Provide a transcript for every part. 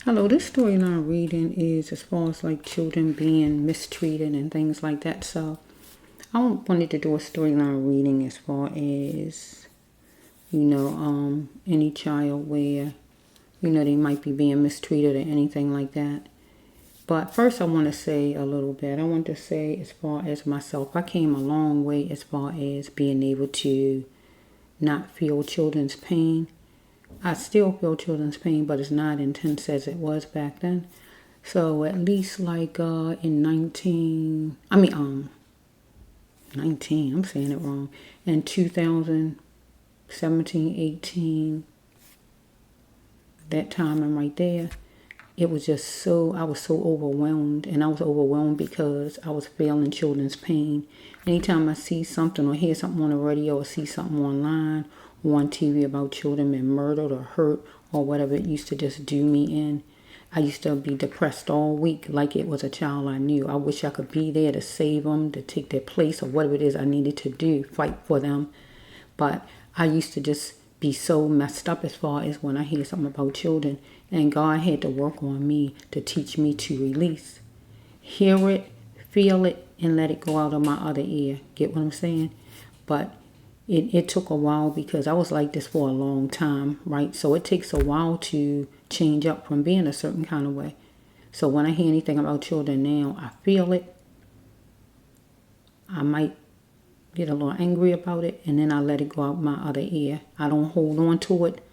Hello, this storyline reading is as far as like children being mistreated and things like that. So I wanted to do a storyline reading as far as, any child where, they might be being mistreated or anything like that. But first I want to say a little bit. I want to say as far as myself, I came a long way as far as being able to not feel children's pain. I still feel children's pain, but it's not intense as it was back then. So at least like in 19, I'm saying it wrong. In 2017, 18, that time and right there, it was just I was so overwhelmed. And I was overwhelmed because I was feeling children's pain. Anytime I see something or hear something on the radio or see something online or on TV about children being murdered or hurt or whatever, it used to just do me in. I used to be depressed all week like it was a child I knew. I wish I could be there to save them, to take their place or whatever it is I needed to do, fight for them. But I used to just be so messed up as far as when I hear something about children. And God had to work on me to teach me to release. Hear it, feel it, and let it go out of my other ear. Get what I'm saying? But it took a while because I was like this for a long time, right? So it takes a while to change up from being a certain kind of way. So when I hear anything about children now, I feel it. I might get a little angry about it, and then I let it go out my other ear. I don't hold on to it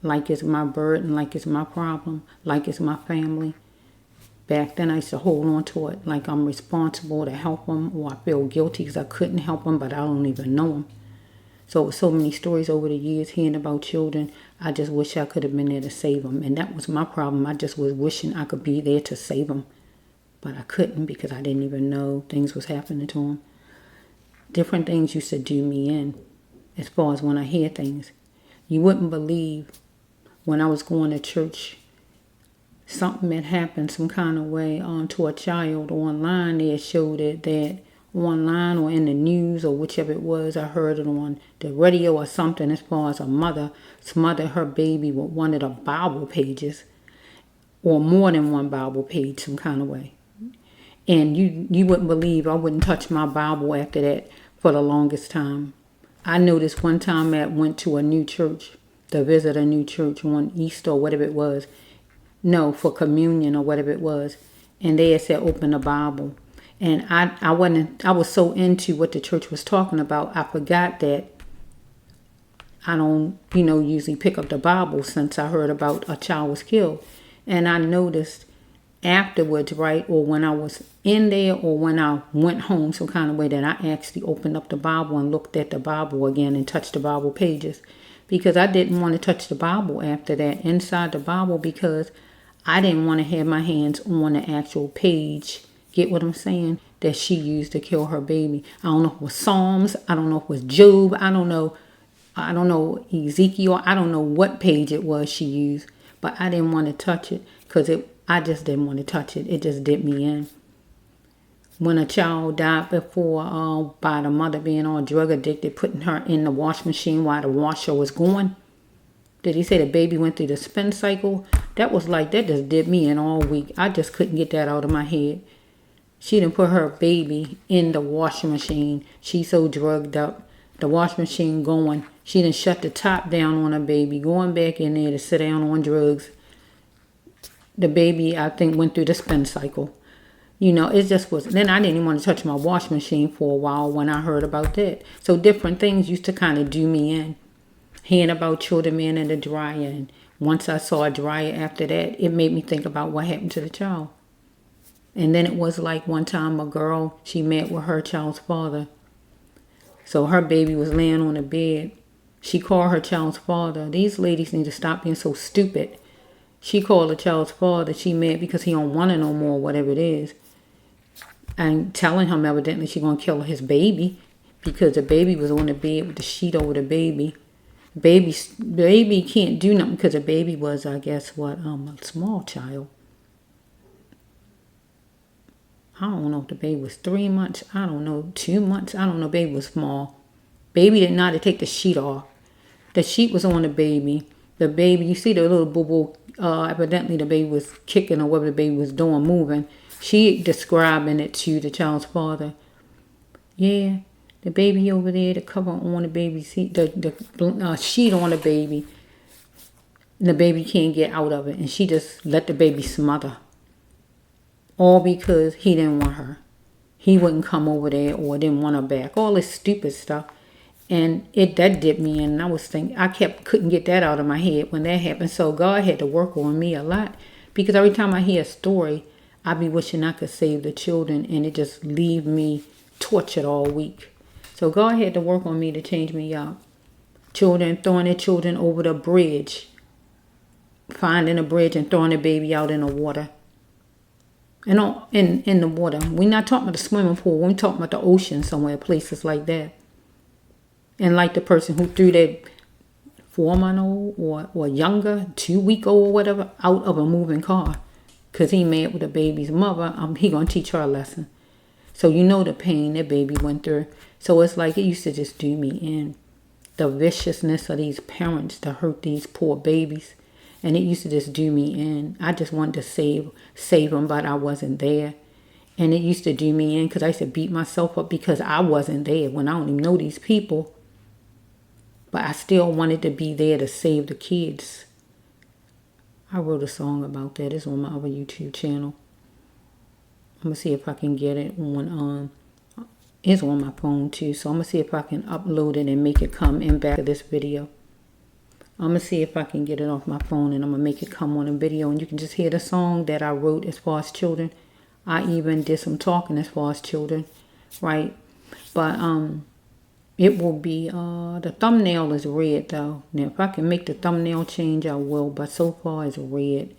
like it's my burden, like it's my problem, like it's my family. Back then I used to hold on to it like I'm responsible to help them, or I feel guilty because I couldn't help them, but I don't even know them. So with so many stories over the years hearing about children, I just wish I could have been there to save them. And that was my problem. I just was wishing I could be there to save them. But I couldn't because I didn't even know things was happening to them. Different things used to do me in as far as when I hear things. You wouldn't believe when I was going to church, something had happened some kind of way to a child online. They had showed it that online or in the news or whichever it was. I heard it on the radio or something as far as a mother smothered her baby with one of the Bible pages or more than one Bible page some kind of way. And you wouldn't believe I wouldn't touch my Bible after that for the longest time. I noticed one time I went to a new church, to visit a new church on Easter or whatever it was. No, for communion or whatever it was. And they had said open the Bible. And I was so into what the church was talking about, I forgot that I don't, usually pick up the Bible since I heard about a child was killed. And I noticed afterwards, right, or when I was in there or when I went home some kind of way, that I actually opened up the Bible and looked at the Bible again and touched the Bible pages. Because I didn't want to touch the Bible after that, inside the Bible, because I didn't want to have my hands on the actual page. Get what I'm saying? That she used to kill her baby. I don't know if it was Psalms. I don't know if it was Job. I don't know Ezekiel. I don't know what page it was she used. But I didn't want to touch it because I just didn't want to touch it. It just did me in. When a child died before by the mother being all drug addicted, putting her in the wash machine while the washer was going. Did he say the baby went through the spin cycle? That just did me in all week. I just couldn't get that out of my head. She didn't put her baby in the washing machine. She's so drugged up. The washing machine going. She didn't shut the top down on her baby. Going back in there to sit down on drugs. The baby, I think, went through the spin cycle. It just was. Then I didn't even want to touch my washing machine for a while when I heard about that. So different things used to kind of do me in. Hearing about children being in the dryer. And once I saw a dryer after that, it made me think about what happened to the child. And then it was like one time a girl, she met with her child's father. So her baby was laying on the bed. She called her child's father. These ladies need to stop being so stupid. She called the child's father. She mad because he don't want her no more, whatever it is. And telling him evidently she going to kill his baby because the baby was on the bed with the sheet over the baby. Baby can't do nothing because the baby was, I guess, a small child. I don't know if the baby was 3 months. I don't know, 2 months. I don't know, baby was small. Baby didn't know how to take the sheet off. The sheet was on the baby. the baby, you see the little boo-boo, evidently the baby was kicking or whatever the baby was doing, moving. She describing it to the child's father. Yeah, the baby over there, the cover on the baby seat, the sheet on the baby, and the baby can't get out of it. And she just let the baby smother. All because he didn't want her. He wouldn't come over there or didn't want her back. All this stupid stuff. And that dipped me in. And I was thinking, couldn't get that out of my head when that happened. So God had to work on me a lot. Because every time I hear a story, I be wishing I could save the children. And it just leave me tortured all week. So God had to work on me to change me up. Children throwing their children over the bridge. Finding a bridge and throwing the baby out in the water. And in the water. We're not talking about the swimming pool. We're talking about the ocean somewhere, places like that. And like the person who threw that 4-month-old or younger, 2-week-old or whatever, out of a moving car. Because he mad with the baby's mother. He going to teach her a lesson. So you know the pain that baby went through. So it's like it used to just do me in. The viciousness of these parents to hurt these poor babies. And it used to just do me in. I just wanted to save them, but I wasn't there. And it used to do me in because I used to beat myself up because I wasn't there when I don't even know these people. But I still wanted to be there to save the kids. I wrote a song about that. It's on my other YouTube channel. I'm going to see if I can get it on, it's on my phone too. So I'm going to see if I can upload it and make it come in back of this video. I'm going to see if I can get it off my phone and I'm going to make it come on a video. And you can just hear the song that I wrote as far as children. I even did some talking as far as children, right? But it will be, the thumbnail is red though. Now if I can make the thumbnail change, I will. But so far it's red,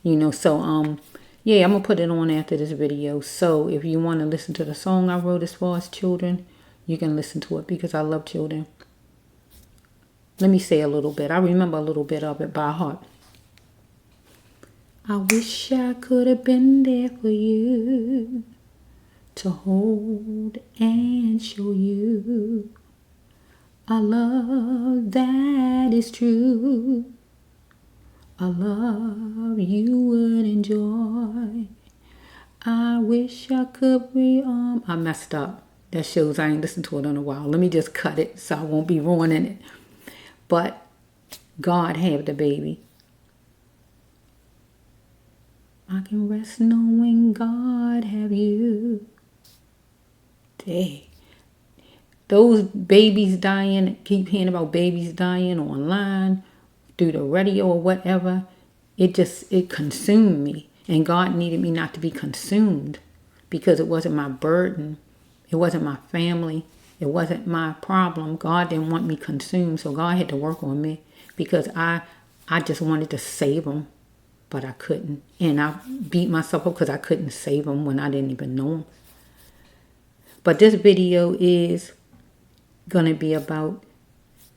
you know. So yeah, I'm going to put it on after this video. So if you want to listen to the song I wrote as far as children, you can listen to it because I love children. Let me say a little bit. I remember a little bit of it by heart. I wish I could have been there for you, to hold and show you a love that is true, a love you would enjoy. I wish I could I messed up. That shows I ain't listened to it in a while. Let me just cut it so I won't be ruining it. But God have the baby. I can rest knowing God have you. Dang. Those babies dying, keep hearing about babies dying online, through the radio or whatever. It consumed me. And God needed me not to be consumed because it wasn't my burden. It wasn't my family. It wasn't my problem. God didn't want me consumed. So God had to work on me because I just wanted to save them, but I couldn't. And I beat myself up because I couldn't save them when I didn't even know them. But this video is going to be about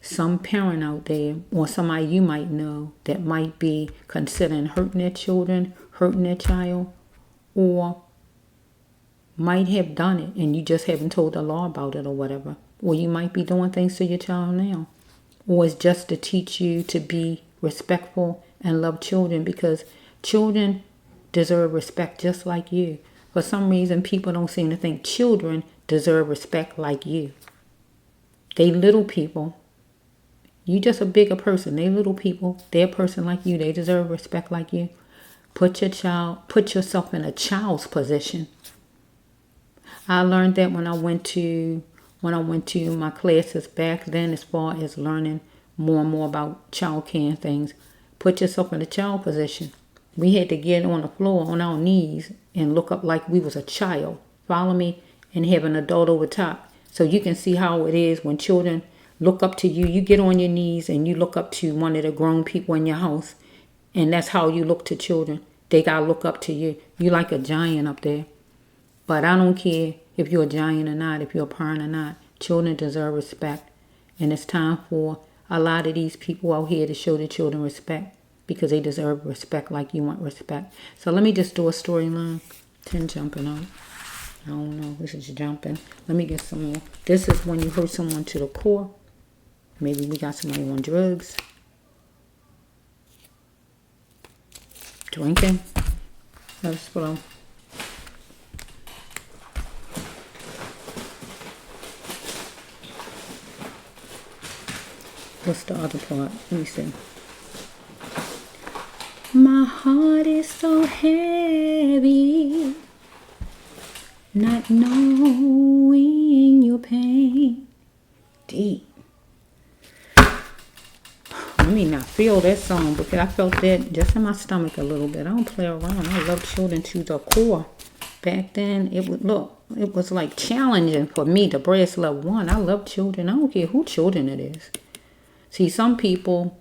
some parent out there or somebody you might know that might be considering hurting their children, hurting their child, or might have done it and you just haven't told the law about it or whatever. Or you might be doing things to your child now. Or it's just to teach you to be respectful and love children because children deserve respect just like you. For some reason, people don't seem to think children deserve respect like you. They little people. You just a bigger person. They little people. They're a person like you. They deserve respect like you. Put yourself in a child's position. I learned that when I went to my classes back then as far as learning more and more about child care and things. Put yourself in a child position. We had to get on the floor on our knees and look up like we was a child. Follow me? And have an adult over top. So you can see how it is when children look up to you. You get on your knees and you look up to one of the grown people in your house. And that's how you look to children. They got to look up to you. You like a giant up there. But I don't care if you're a giant or not, if you're a parent or not. Children deserve respect. And it's time for a lot of these people out here to show their children respect. Because they deserve respect like you want respect. So let me just do a storyline. 10 jumping out. I don't know. This is jumping. Let me get some more. This is when you hurt someone to the core. Maybe we got somebody on drugs. Drinking. Let's flow. What's the other part? Let me see. My heart is so heavy, not knowing your pain. Deep. Let me not feel that song because I felt that just in my stomach a little bit. I don't play around. I love children to the core. Back then, it was like challenging for me to breast love one. I love children. I don't care who children it is. See, some people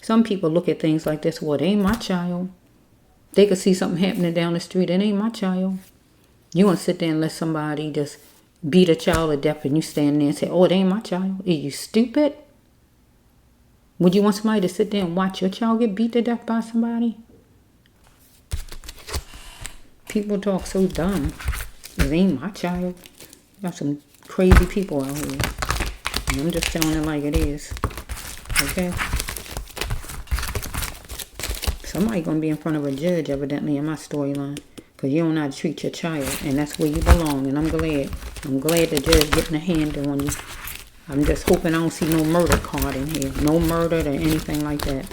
look at things like this. Well, it ain't my child. They could see something happening down the street. It ain't my child. You want to sit there and let somebody just beat a child to death and you stand there and say, oh, it ain't my child. Are you stupid? Would you want somebody to sit there and watch your child get beat to death by somebody? People talk so dumb. It ain't my child. Got some crazy people out here. And I'm just telling it like it is. Okay? Somebody gonna be in front of a judge evidently in my storyline. Because you don't know how to treat your child. And that's where you belong. And I'm glad. I'm glad the judge getting a handle on you. I'm just hoping I don't see no murder card in here. No murder or anything like that.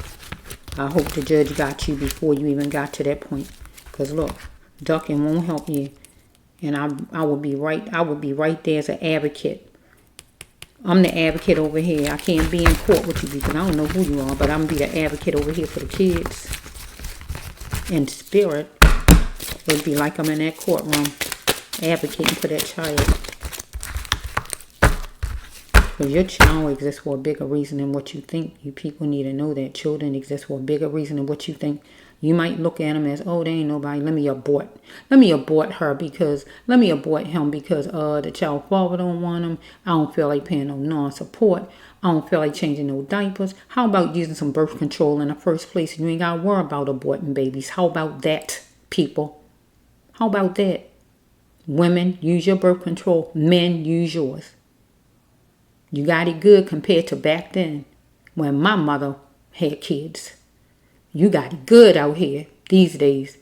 I hope the judge got you before you even got to that point. Because look, ducking won't help you. And I will be right there as an advocate. I'm the advocate over here. I can't be in court with you because I don't know who you are, but I'm going to be the advocate over here for the kids. In spirit, it would be like I'm in that courtroom advocating for that child. Because your child exists for a bigger reason than what you think. You people need to know that children exist for a bigger reason than what you think. You might look at them as, oh, they ain't nobody. Let me abort. Let me abort her because, let me abort him because the child father don't want him. I don't feel like paying no non-support. I don't feel like changing no diapers. How about using some birth control in the first place? You ain't got to worry about aborting babies. How about that, people? How about that? Women, use your birth control. Men, use yours. You got it good compared to back then when my mother had kids. You got it good out here these days.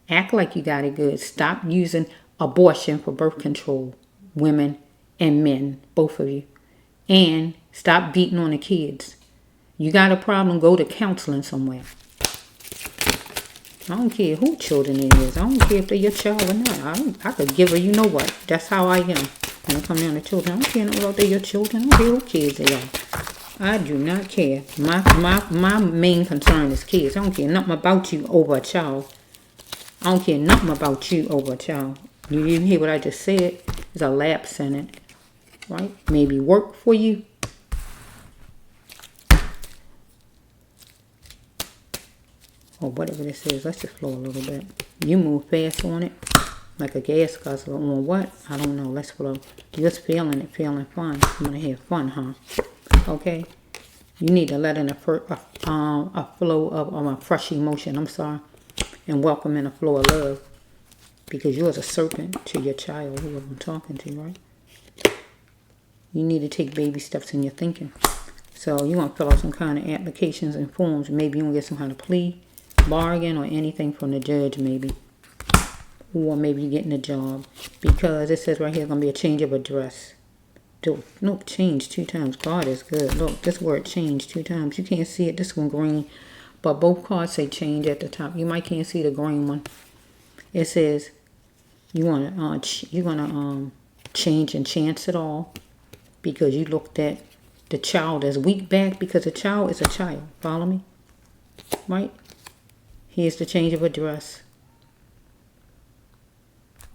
Act like you got it good. Stop using abortion for birth control. Women and men, both of you. And stop beating on the kids. You got a problem, go to counseling somewhere. I don't care who children it is. I don't care if they're your child or not. I could give her, you know what. That's how I am. When it comes down to children, I don't care about they're your children. I don't care who kids they are. I do not care. My main concern is kids. I don't care nothing about you over a child. I don't care nothing about you over a child. You hear what I just said? There's a lapse in it. Right? Maybe work for you. Or whatever this is. Let's just flow a little bit. You move fast on it. Like a gas guzzler on what? I don't know. Let's flow. You're just feeling it. Feeling fun. You want to have fun, huh? Okay? You need to let in a flow of a fresh emotion. I'm sorry. And welcome in a flow of love. Because you're a serpent to your child, whoever I'm talking to, right? You need to take baby steps in your thinking. So you want to fill out some kind of applications and forms. Maybe you want to get some kind of plea, bargain, or anything from the judge, maybe. Or maybe you're getting a job. Because it says right here, going to be a change of address. No, change 2 times. God is good. Look, this word change 2 times. You can't see it. This one green. But both cards say change at the top. You might can't see the green one. It says you want to change and chance it all. Because you looked at the child as weak back. Because a child is a child. Follow me? Right? Here's the change of address.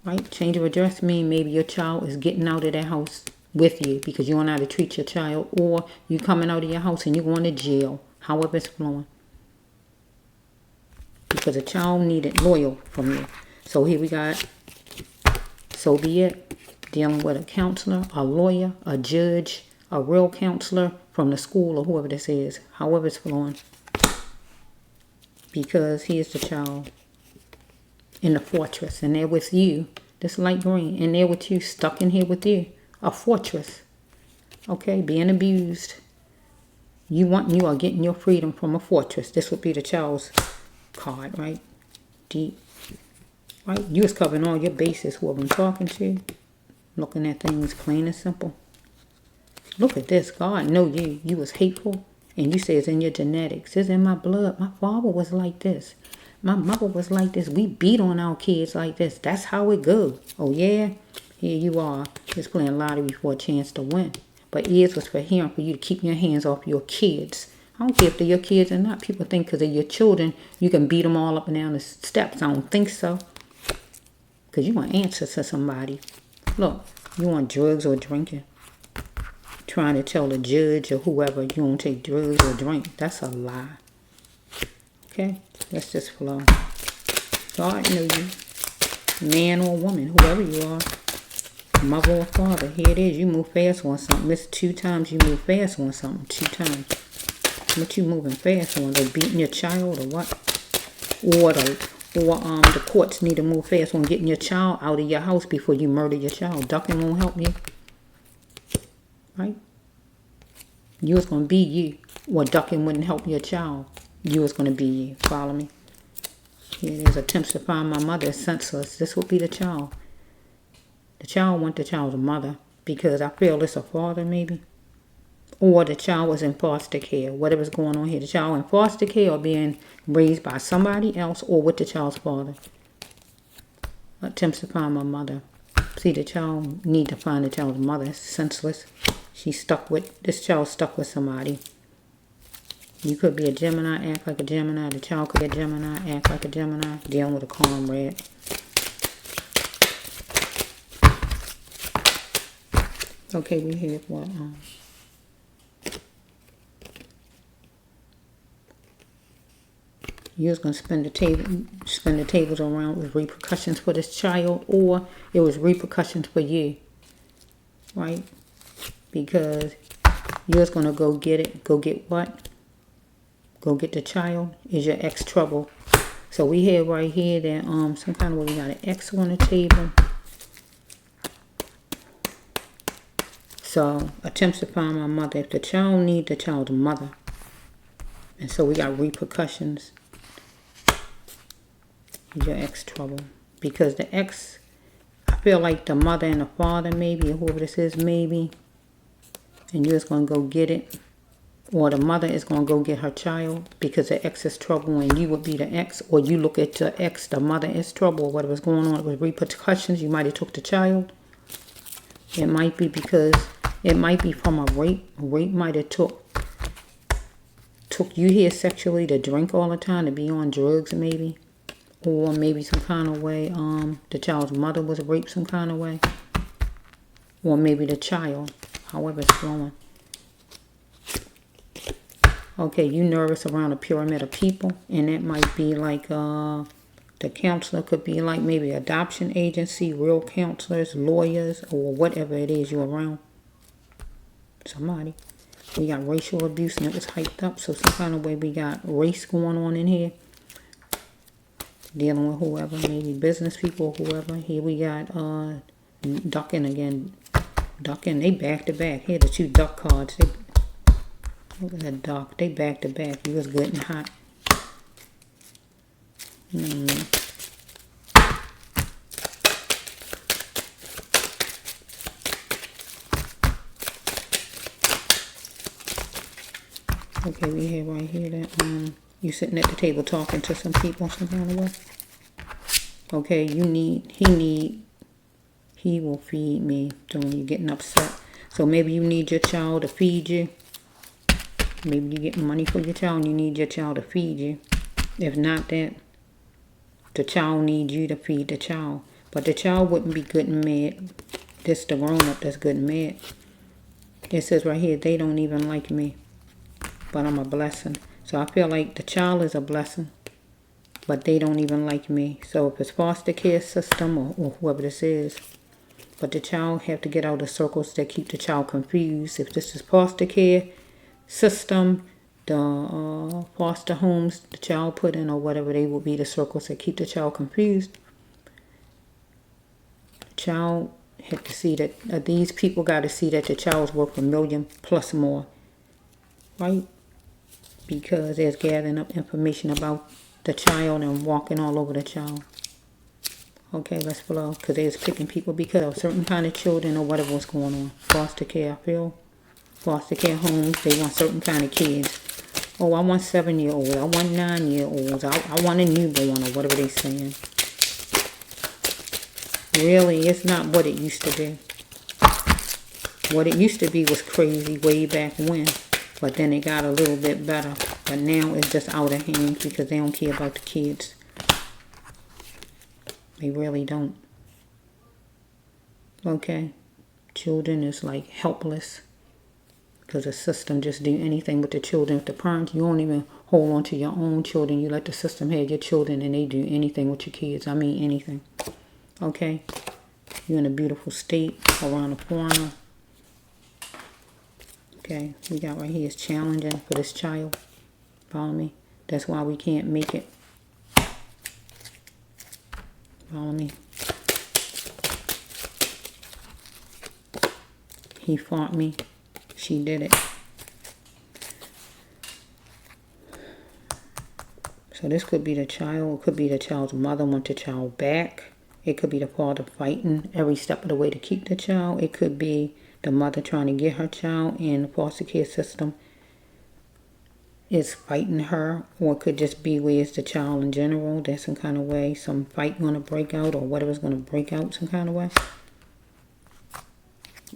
Right? Change of address means maybe your child is getting out of that house with you because you don't know how to treat your child, or you coming out of your house and you're going to jail, however it's flowing. Because a child needed loyal from you. So here we got, so be it, dealing with a counselor, a lawyer, a judge, a real counselor from the school or whoever this is, however it's flowing. Because here's the child in the fortress, and they're with you, this light green, and they're with you, stuck in here with you. A fortress. Okay, being abused. You are getting your freedom from a fortress. This would be the child's card, right? deep. Right? You was covering all your bases, whoever I'm talking to. Looking at things plain and simple. Look at this. God know you. You was hateful. And you say it's in your genetics. It's in my blood. My father was like this. My mother was like this. We beat on our kids like this. That's how it goes. Oh, yeah? Here you are. Just playing lottery for a chance to win. But ears was for hearing, for you to keep your hands off your kids. I don't care if they're your kids or not. People think because they're your children, you can beat them all up and down the steps. I don't think so. Because you want answers to somebody. Look, you want drugs or drinking. Trying to tell the judge or whoever you don't take drugs or drink. That's a lie. Okay? Let's just flow. God know you. Man or woman, whoever you are. Mother or father. Here it is. You move fast on something. It's 2 times you move fast on something. 2 times. What you moving fast on? They beating your child or what? Or the courts need to move fast on getting your child out of your house before you murder your child. Ducking won't help you. Right? You was going to be you. Or ducking wouldn't help your child. You was going to be you. Follow me? Here there's attempts to find my mother is senseless. This would be the child. The child want the child's mother. Because I feel it's a father maybe. Or the child was in foster care. Whatever's going on here. The child in foster care or being raised by somebody else or with the child's father. Attempts to find my mother. See, the child need to find the child's mother. It's senseless. This child stuck with somebody. You could be a Gemini, act like a Gemini. The child could be a Gemini, act like a Gemini. Dealing with a comrade. Okay, we have what? You was gonna spend the tables around with repercussions for this child, or it was repercussions for you, right? Because you was gonna go get it. Go get what? Go get the child. Is your ex trouble? So we have right here that some kind of way we got an X on the table. So attempts to find my mother. If the child need the child's mother, and so we got repercussions. Your ex trouble. Because the ex, I feel like the mother and the father maybe, or whoever this is maybe, and you're just going to go get it. Or the mother is going to go get her child because the ex is trouble and you would be the ex. Or you look at your ex, the mother is trouble, or whatever's going on with repercussions. You might have took the child. It might be because, it might be from a rape. A rape might have took you here sexually to drink all the time, to be on drugs maybe. Or maybe some kind of way, the child's mother was raped some kind of way. Or maybe the child, however it's going. Okay, you nervous around a pyramid of people. And that might be like, the counselor could be like maybe adoption agency, real counselors, lawyers, or whatever it is you're around. Somebody. We got racial abuse and it was hyped up. So some kind of way we got race going on in here. Dealing with whoever, maybe business people, whoever. Here we got ducking again. Ducking, they back to back. Here the 2 duck cards. Look at that duck. They back to back. You was good and hot. Okay, we have right here that you sitting at the table talking to some people some kind of way. Okay, he will feed me. So when you're getting upset. So maybe you need your child to feed you. Maybe you get money for your child and you need your child to feed you. If not that, the child needs you to feed the child. But the child wouldn't be good and mad. This the grown-up that's good and mad. It says right here, they don't even like me. But I'm a blessing. So I feel like the child is a blessing. But they don't even like me. So if it's foster care system or whoever this is. But the child have to get out of circles that keep the child confused. If this is foster care system, the foster homes the child put in or whatever, they will be the circles that keep the child confused. The child have to see that, these people got to see that the child's worth $1 million plus more. Right? Because there's gathering up information about the child and walking all over the child. Okay, let's flow. Because they was picking people because of certain kind of children or whatever was going on. Foster care, I feel. Foster care homes, they want certain kind of kids. Oh, I want 7-year-olds. I want 9-year-olds. I want a newborn or whatever they saying. Really, it's not what it used to be. What it used to be was crazy way back when. But then it got a little bit better. But now it's just out of hand because they don't care about the kids. They really don't. Okay. Children is like helpless. Because the system just do anything with the children. If the parents, you don't even hold on to your own children. You let the system have your children and they do anything with your kids. I mean anything. Okay? You're in a beautiful state around the corner. Okay? We got right here is challenging for this child. Follow me? That's why we can't make it. Follow me? He fought me. She did it. So this could be the child. It could be the child's mother want the child back. It could be the father fighting every step of the way to keep the child. It could be the mother trying to get her child, and the foster care system is fighting her. Or it could just be where it's the child in general. There's some kind of way, some fight going to break out, or whatever's going to break out some kind of way.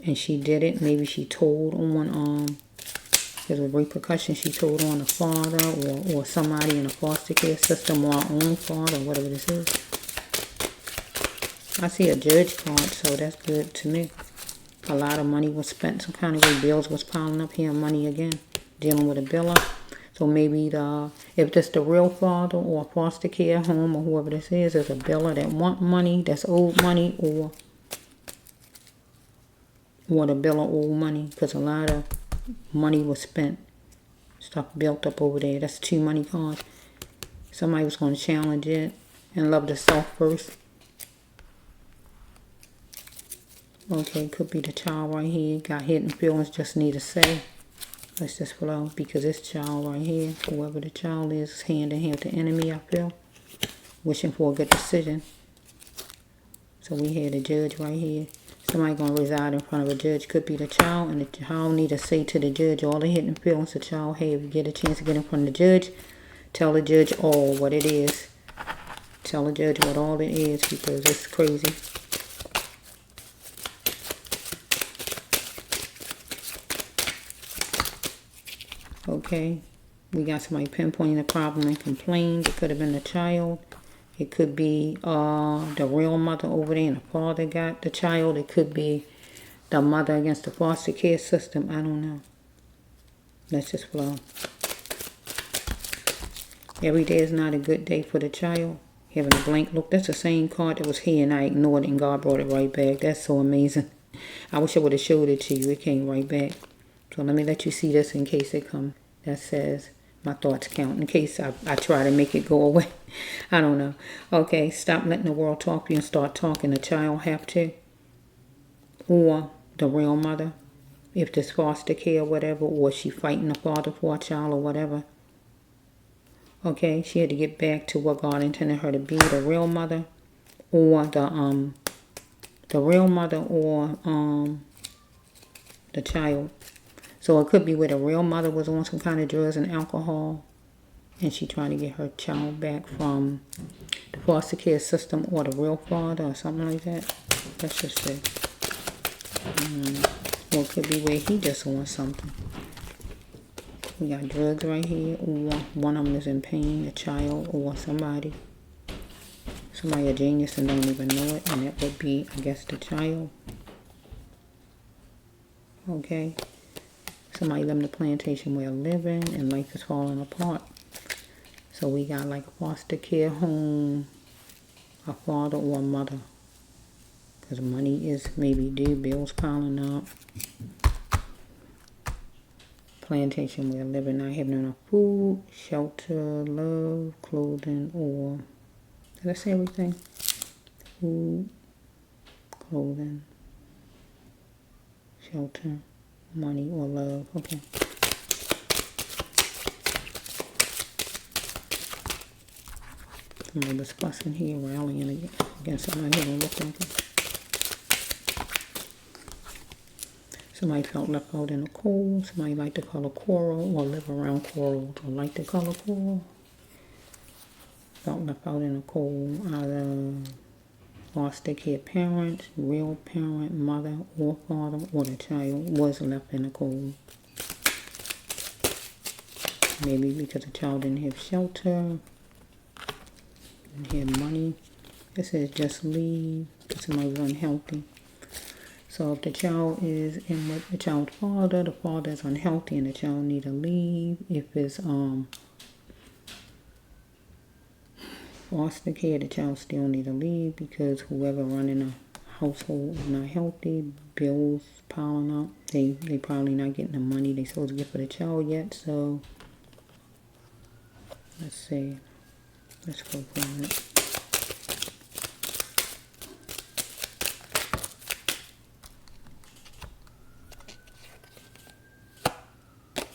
And she did it. Maybe she told on, there's a repercussion. She told on the father or somebody in the foster care system or our own father, whatever this is. I see a judge card, so that's good to me. A lot of money was spent some kind of way. Bills was piling up here. Money again. Dealing with a biller. So maybe if this the real father or foster care home or whoever this is a biller that want money, that's owed money, or the biller owed money, because a lot of money was spent. Stuff built up over there. That's 2 money cards. Somebody was going to challenge it and love the self first. Okay, could be the child right here. Got hidden feelings, just need to say. Let's just flow, because this child right here, whoever the child is hand in hand with the enemy, I feel. Wishing for a good decision. So we had a judge right here. Somebody going to reside in front of a judge. Could be the child, and the child need to say to the judge all the hidden feelings the child have. If you get a chance to get in front of the judge, tell the judge all what it is. Tell the judge what all it is, because it's crazy. Okay, we got somebody pinpointing the problem and complained. It could have been the child. It could be the real mother over there and the father got the child. It could be the mother against the foster care system. I don't know. Let's just flow. Every day is not a good day for the child. Having a blank look. That's the same card that was here and I ignored it and God brought it right back. That's so amazing. I wish I would have showed it to you. It came right back. So let me let you see this in case it comes. That says, my thoughts count. In case I try to make it go away. I don't know. Okay, stop letting the world talk to you and start talking. The child have to. Or the real mother. If there's foster care or whatever. Or she fighting the father for a child or whatever. Okay, she had to get back to what God intended her to be. The real mother. Or the real mother or the child. So it could be where the real mother was on some kind of drugs and alcohol, and she trying to get her child back from the foster care system, or the real father or something like that. Let's just say. Or it could be where he just wants something. We got drugs right here, or one of them is in pain, a child or somebody. Somebody a genius and don't even know it, and that would be, I guess, the child. Okay. Somebody living the plantation way of living and life is falling apart. So we got like a foster care home, a father or a mother. Because money is maybe due, bills piling up. Plantation way of living, not having enough food, shelter, love, clothing, or... Did I say everything? Food, clothing, shelter, money, or love. Okay. Somebody was fussing here, rallying against somebody who don't look like it. Somebody felt left out in the cold. Somebody liked the color coral or live around corals or like the color coral. Felt left out in the cold. Either foster care parents, real parent, mother or father, or the child was left in the cold. Maybe because the child didn't have shelter, didn't have money. It says just leave because somebody was unhealthy. So if the child is in with the child's father, the father is unhealthy and the child need to leave. If it's foster care, the child still need to leave because whoever running the household is not healthy, bills piling up. They probably not getting the money they supposed to get for the child yet. So let's see. Let's go for it.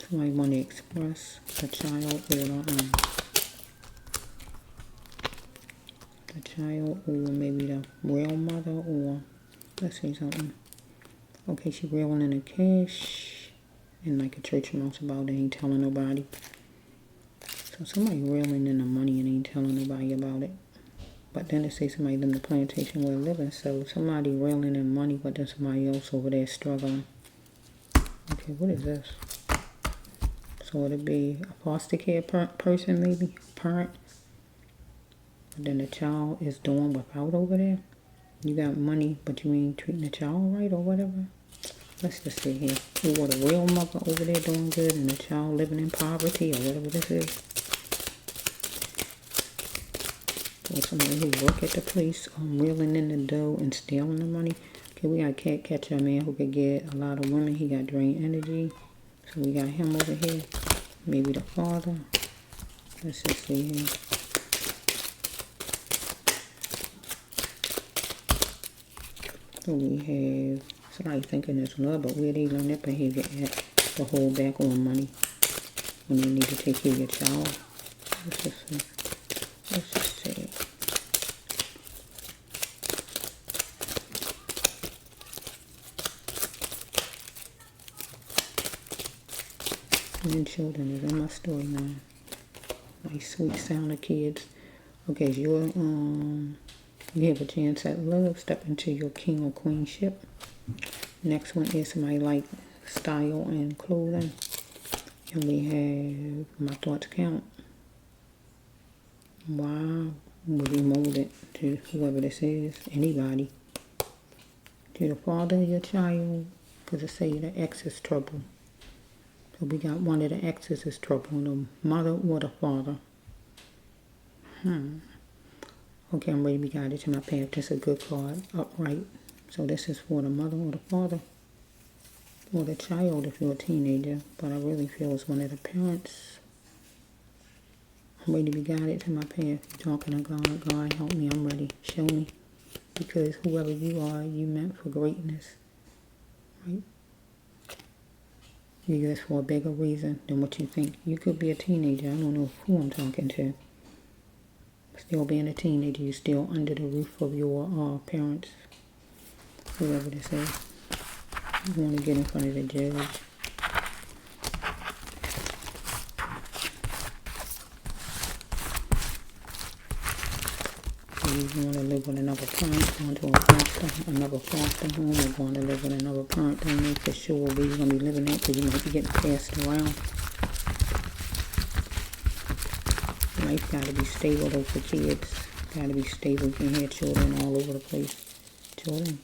Somebody want to express the child or the child or maybe the real mother or let's say something. Okay, she reeling in the cash and like a church mouse about it, ain't telling nobody. So somebody reeling in the money and ain't telling nobody about it. But then it say somebody in the plantation where living. So somebody reeling in money, but then somebody else over there struggling. Okay, what is this? So it'd be a foster care person, maybe parent. But then the child is doing without over there. You got money, but you ain't treating the child right or whatever. Let's just see here. Or the real mother over there doing good and the child living in poverty or whatever this is. Or somebody who work at the place, reeling in the dough and stealing the money. Okay, we got a cat catcher, a man who could get a lot of women. He got drained energy. So we got him over here. Maybe the father. Let's just see here. So we have somebody thinking it's love, but where they learn that behavior at to hold back on money when you need to take care of your child. Let's just see. Let's just see. And children is in my storyline. Nice sweet sound of kids. Okay, so you have a chance at love. Step into your king or queenship. Next one is somebody like style and clothing. And we have my thoughts count. Wow, will be molded to whoever this is, anybody. To the father of your child, because it say the ex is trouble. So we got one of the exes is trouble, the mother or the father. Okay, I'm ready to be guided to my path. This is a good card, upright. So this is for the mother or the father. Or the child if you're a teenager. But I really feel it's one of the parents. I'm ready to be guided to my path. You're talking to God. God, help me. I'm ready. Show me. Because whoever you are, you meant for greatness. Right? You do this for a bigger reason than what you think. You could be a teenager. I don't know who I'm talking to. Still being a teenager, you're still under the roof of your parents. Whoever this is. You want to get in front of the judge. You want to live with another parent, going to another foster home, or going to live with another parent. Don't know for sure where you're going to be living at because you might be getting passed around. Life got to be stable though for kids. Got to be stable. You can have children all over the place. Children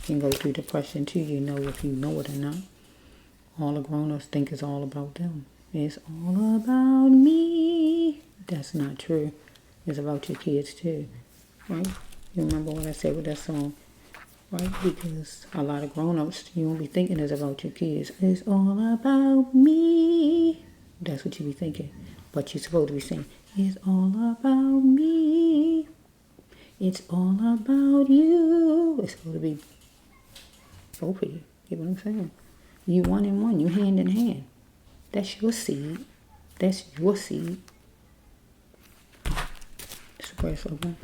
can go through depression too, you know, if you know it or not. All the grown-ups think it's all about them. It's all about me. That's not true. It's about your kids too. Right? You remember what I said with that song? Right? Because a lot of grown-ups, you won't be thinking it's about your kids. It's all about me. That's what you be thinking. But you're supposed to be saying, it's all about me. It's all about you. It's supposed to be both of you. You know what I'm saying? You one in one. You hand in hand. That's your seed. That's your seed. So press open.